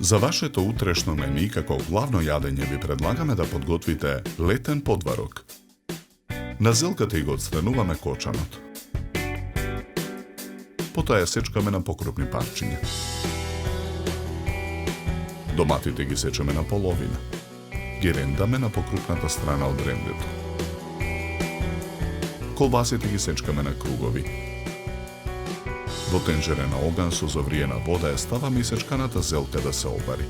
За вашето утрешно мени како главно јадење ви предлагаме да подготвите летен подварок. На зелката и го отстрануваме кочанот. Потоа ја сечкаме на покрупни парчиња. Доматите ги сечеме на половина. Ги рендаме на покрупната страна од рендето. Колбасите ги сечкаме на кругови. Во тенџере на оган со завриена вода ја ставаме и сечканата зелка да се обари.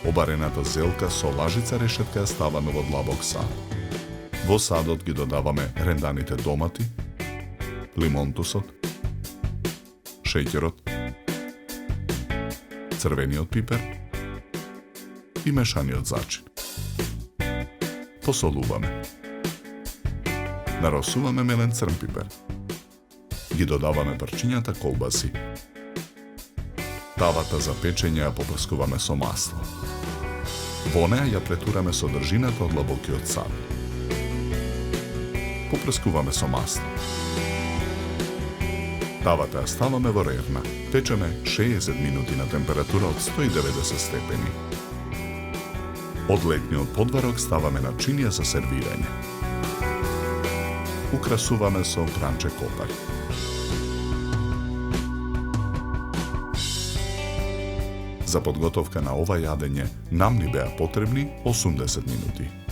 Обарената зелка со лажица решетка ја ставаме во длабок сад. Во садот ги додаваме ренданите домати, лимонтусот, шеќерот, црвениот пипер и мешаниот зачин. Посолуваме. Наросуваме мелен црн пипер. Ги додаваме парчињата колбаси. Тавата за печење ја попрскуваме со масло. Во неа ја претураме содржината од длабокиот сад. Попрскуваме со масло. Тавата ја ставаме во рерна. Печеме 60 минути на температура од 190 степени. Од летниот подварок ставаме начинија за сервирање. Украсуваме со кранче копари. За подготовка на ова јадење нам ни беа потребни 80 минути.